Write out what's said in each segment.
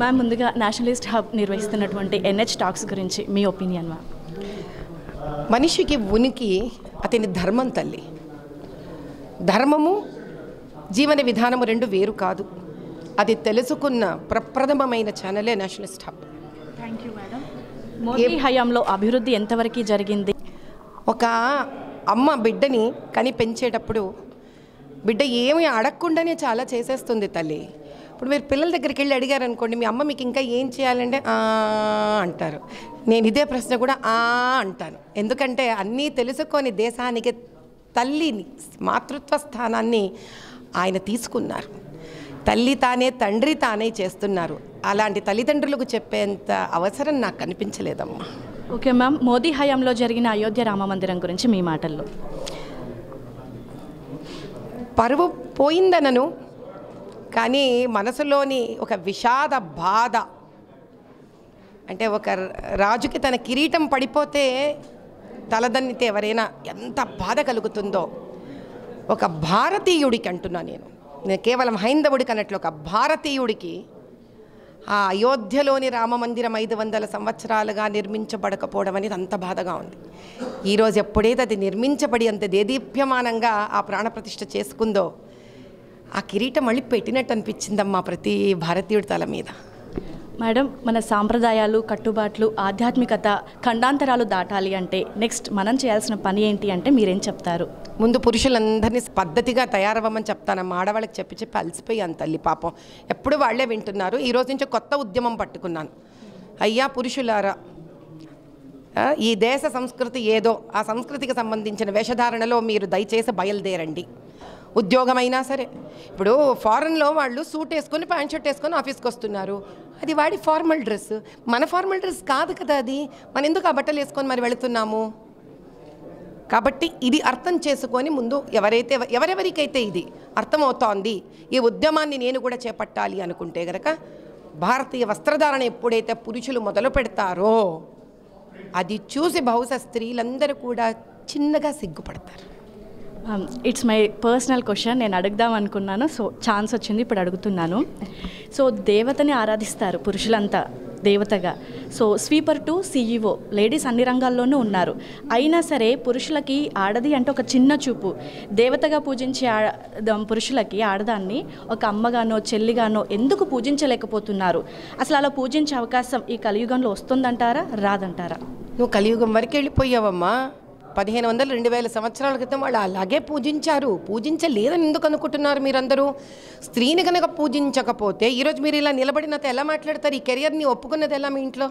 Ma'am, ముందుగా Nationalist hub నిర్వహిస్తున్నటువంటి NH talks గురించి మీ ఒపీనియన్ మ్యామ్? మనిషికి ఉనికి అతని ధర్మం తల్లి. ధర్మము జీవన విధానము రెండు వేరు కాదు. అది తెలుసుకున్న ప్రప్రథమమైన ఛానలే nationalist hub. Thank you madam. Modi హయాంలో అభివృద్ధి ఎంతవరకు జరిగింది? ఒక అమ్మ బిడ్డని కని పెంచేటప్పుడు బిడ్డ ఏమి అడగకుండానే చాలా చేసేస్తుంది తల్లి. ఇప్పుడు మీరు పిల్లల దగ్గరికి వెళ్ళి అడిగారనుకోండి, మీ అమ్మ మీకు ఇంకా ఏం చేయాలంటే అంటారు. నేను ఇదే ప్రశ్న కూడా అంటాను. ఎందుకంటే అన్నీ తెలుసుకొని దేశానికి తల్లిని మాతృత్వ స్థానాన్ని ఆయన తీసుకున్నారు. తల్లి తానే తండ్రి తానే చేస్తున్నారు. అలాంటి తల్లిదండ్రులకు చెప్పేంత అవసరం నాకు కనిపించలేదమ్మా. ఓకే మ్యామ్, మోదీ హయాంలో జరిగిన అయోధ్య రామ మందిరం గురించి మీ మాటల్లో. పరువు పోయిందనను, కానీ మనసులోని ఒక విషాద బాధ, అంటే ఒక రాజుకి తన కిరీటం పడిపోతే తలదన్నితే ఎవరైనా ఎంత బాధ కలుగుతుందో, ఒక భారతీయుడికి అంటున్నా నేను కేవలం హైందవుడికి అన్నట్లు ఒక భారతీయుడికి ఆ అయోధ్యలోని రామమందిరం 500 సంవత్సరాలుగా నిర్మించబడకపోవడం అనేది అంత బాధగా ఉంది. ఈరోజు ఎప్పుడైతే అది నిర్మించబడి అంత దేదీప్యమానంగా ఆ ప్రాణప్రతిష్ఠ చేసుకుందో, ఆ కిరీటం మళ్ళీ పెట్టినట్టు అనిపించిందమ్మా ప్రతి భారతీయుడి తల మీద. మేడం, మన సాంప్రదాయాలు, కట్టుబాట్లు, ఆధ్యాత్మికత ఖండాంతరాలు దాటాలి అంటే నెక్స్ట్ మనం చేయాల్సిన పని ఏంటి అంటే మీరేం చెప్తారు? ముందు పురుషులందరినీ పద్ధతిగా తయారవ్వమని చెప్తానమ్మా. ఆడవాళ్ళకి చెప్పి అలసిపోయాను తల్లి. పాపం ఎప్పుడు వాళ్లే వింటున్నారు. ఈరోజు నుంచి కొత్త ఉద్యమం పట్టుకున్నాను. అయ్యా పురుషులారా, ఈ దేశ సంస్కృతి ఏదో ఆ సంస్కృతికి సంబంధించిన వేషధారణలో మీరు దయచేసి బయలుదేరండి. ఉద్యోగమైనా సరే, ఇప్పుడు ఫారెన్లో వాళ్ళు సూట్ వేసుకొని ప్యాంట్ షర్ట్ వేసుకొని ఆఫీస్కి వస్తున్నారు. అది వాడి ఫార్మల్ డ్రెస్. మన ఫార్మల్ డ్రెస్ కాదు కదా అది. మనం ఎందుకు ఆ బట్టలు వేసుకొని మరి వెళుతున్నాము? కాబట్టి ఇది అర్థం చేసుకొని ముందు ఎవరెవరికైతే ఇది అర్థమవుతోంది, ఈ ఉద్యమాన్ని నేను కూడా చేపట్టాలి అనుకుంటే గనక భారతీయ వస్త్రధారణ ఎప్పుడైతే పురుషులు మొదలు పెడతారో అది చూసి బహుశా స్త్రీలందరూ కూడా చిన్నగా సిగ్గుపడతారు. It's my personal question. నేను అడుగుదాం అనుకున్నాను, సో ఛాన్స్ వచ్చింది, ఇప్పుడు అడుగుతున్నాను. సో దేవతని ఆరాధిస్తారు పురుషులంతా దేవతగా. So sweeper to CEO ladies అన్ని రంగాల్లోనూ ఉన్నారు. అయినా సరే పురుషులకి ఆడది అంటే ఒక చిన్న చూపు. దేవతగా పూజించే పురుషులకి ఆడదాన్ని ఒక అమ్మగానో చెల్లిగానో ఎందుకు పూజించలేకపోతున్నారు? అసలు అలా పూజించే అవకాశం ఈ కలియుగంలో వస్తుందంటారా, రాదంటారా? నువ్వు కలియుగం వరకు వెళ్ళిపోయావమ్మా. 1500 2000 సంవత్సరాల క్రితం వాళ్ళు అలాగే పూజించారు. పూజించలేదని ఎందుకు అనుకుంటున్నారు మీరందరూ? స్త్రీని కనుక పూజించకపోతే ఈరోజు మీరు ఇలా నిలబడినంత ఎలా మాట్లాడతారు? ఈ కెరియర్ని ఒప్పుకున్నది ఎలా? మీ ఇంట్లో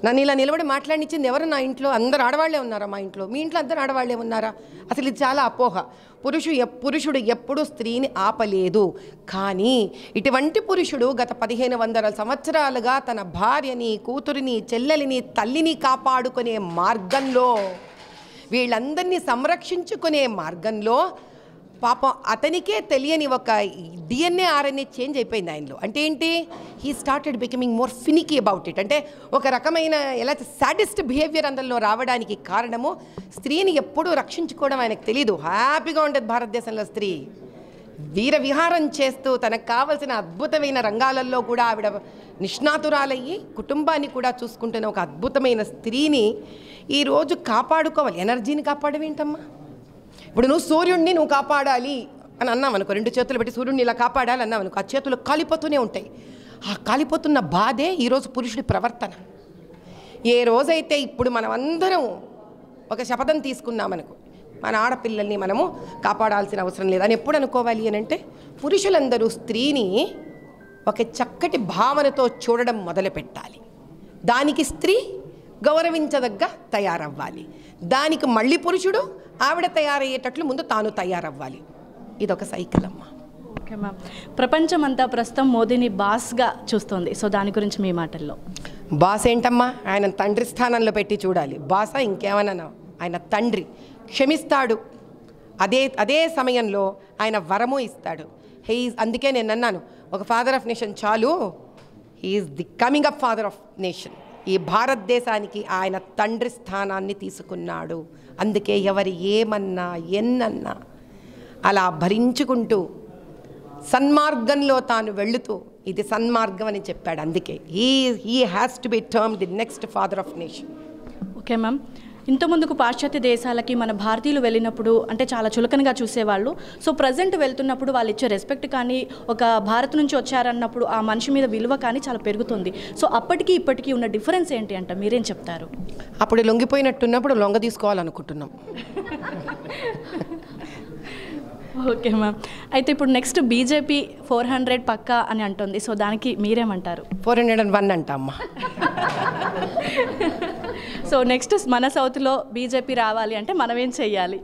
నన్ను ఇలా నిలబడి మాట్లాడినిచ్చింది ఎవరు? నా ఇంట్లో అందరు ఆడవాళ్లే ఉన్నారా? మా ఇంట్లో, మీ ఇంట్లో అందరు ఆడవాళ్లే ఉన్నారా? అసలు ఇది చాలా అపోహ. పురుషుడు ఎప్పుడూ స్త్రీని ఆపలేదు. కానీ ఇటువంటి పురుషుడు గత 1500 సంవత్సరాలుగా తన భార్యని, కూతురిని, చెల్లెలిని, తల్లిని కాపాడుకునే మార్గంలో, వీళ్ళందరినీ సంరక్షించుకునే మార్గంలో పాపం అతనికే తెలియని ఒక DNA RNA చేంజ్ అయిపోయింది ఆయనలో. అంటే ఏంటి? He started becoming more finicky about it. అంటే ఒక రకమైన ఎలా సాడిస్ట్ బిహేవియర్ అందులో రావడానికి కారణము స్త్రీని ఎప్పుడూ రక్షించుకోవడం ఆయనకు తెలీదు. హ్యాపీగా ఉండేది భారతదేశంలో స్త్రీ. వీర విహారం చేస్తూ తనకు కావలసిన అద్భుతమైన రంగాలలో కూడా ఆవిడ నిష్ణాతురాలయ్యి కుటుంబాన్ని కూడా చూసుకుంటున్న ఒక అద్భుతమైన స్త్రీని ఈరోజు కాపాడుకోవాలి. ఎనర్జీని కాపాడవేంటమ్మా? ఇప్పుడు నువ్వు సూర్యుడిని నువ్వు కాపాడాలి అని అన్నావు అనుకో, 2 చేతులు పెట్టి సూర్యుడిని ఇలా కాపాడాలి అన్నావు అనుకో, ఆ చేతులు కాలిపోతూనే ఉంటాయి. ఆ కాలిపోతున్న బాధే ఈరోజు పురుషుడి ప్రవర్తన. ఏ రోజైతే ఇప్పుడు మనం అందరం ఒక శపథం తీసుకున్నామనుకో, మన ఆడపిల్లల్ని మనము కాపాడాల్సిన అవసరం లేదని ఎప్పుడు అనుకోవాలి అని అంటే, పురుషులందరూ స్త్రీని ఒక చక్కటి భావనతో చూడడం మొదలుపెట్టాలి. దానికి స్త్రీ గౌరవించదగ్గ తయారవ్వాలి. దానికి మళ్ళీ పురుషుడు ఆవిడ తయారయ్యేటట్లు ముందు తాను తయారవ్వాలి. ఇదొక సైకిల్ అమ్మా. ఓకే మ్యామ్, ప్రపంచం అంతా ప్రస్తుతం మోదీని బాస్గా చూస్తుంది. సో దాని గురించి మీ మాటల్లో. బాస్ ఏంటమ్మా? ఆయన తండ్రి స్థానంలో పెట్టి చూడాలి. బాసా ఇంకేమన్నా? ఆయన తండ్రి, క్షమిస్తాడు. అదే సమయంలో ఆయన వరము ఇస్తాడు. అందుకే నేను అన్నాను, ఒక ఫాదర్ ఆఫ్ నేషన్ చాలు, he's the coming up father of nation. ఈ భారతదేశానికి ఆయన తండ్రి స్థానాన్ని తీసుకున్నాడు. అందుకే ఎవరు ఏమన్నా ఎన్నన్నా అలా భరించుకుంటూ సన్మార్గంలో తాను వెళుతూ ఇది సన్మార్గం అని చెప్పాడు. అందుకే he has to be term the next father of nation. Okay ma'am, ఇంతకుముందుకు పాశ్చాత్య దేశాలకి మన భారతీయులు వెళ్ళినప్పుడు అంటే చాలా చులకనగా చూసేవాళ్ళు. సో ప్రజెంట్ వెళ్తున్నప్పుడు వాళ్ళు ఇచ్చే రెస్పెక్ట్ కానీ, ఒక భారత్ నుంచి వచ్చారన్నప్పుడు ఆ మనిషి మీద విలువ కానీ చాలా పెరుగుతుంది. సో అప్పటికి ఇప్పటికీ ఉన్న డిఫరెన్స్ ఏంటి అంటే మీరేం చెప్తారు? అప్పుడు లొంగిపోయినట్టున్నప్పుడు లొంగ తీసుకోవాలనుకుంటున్నాం. ఓకే మ్యామ్, అయితే ఇప్పుడు నెక్స్ట్ బీజేపీ 400 పక్కా అని అంటుంది. సో దానికి మీరేమంటారు? 401 అంట అమ్మ. సో నెక్స్ట్ మన సౌత్లో బీజేపీ రావాలి అంటే మనం ఏం చెయ్యాలి?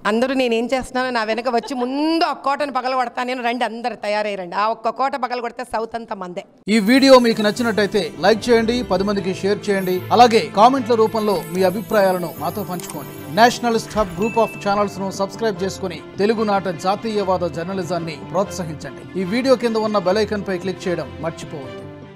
అందరూ నేనేం చేస్తున్నానో నా వెనక వచ్చి ముందు ఆ కోటను పగలగొడతాను నేను. రండి, అందరు తయారయ్యండి. ఆ ఒక్క కోట పగలగొడితే సౌత్ అంతా మందే. ఈ వీడియో మీకు నచ్చినట్టయితే లైక్ చేయండి, 10 మందికి షేర్ చేయండి. అలాగే కామెంట్ల రూపంలో మీ అభిప్రాయాలను మాతో పంచుకోండి. Nationalist hub group of channels ను సబ్స్క్రైబ్ చేసుకుని తెలుగునాట జాతీయవాద జర్నలిజాన్ని ప్రోత్సహించండి. ఈ వీడియో కింద ఉన్న బెల్ ఐకాన్ పై క్లిక్ చేయడం మర్చిపోవద్దు.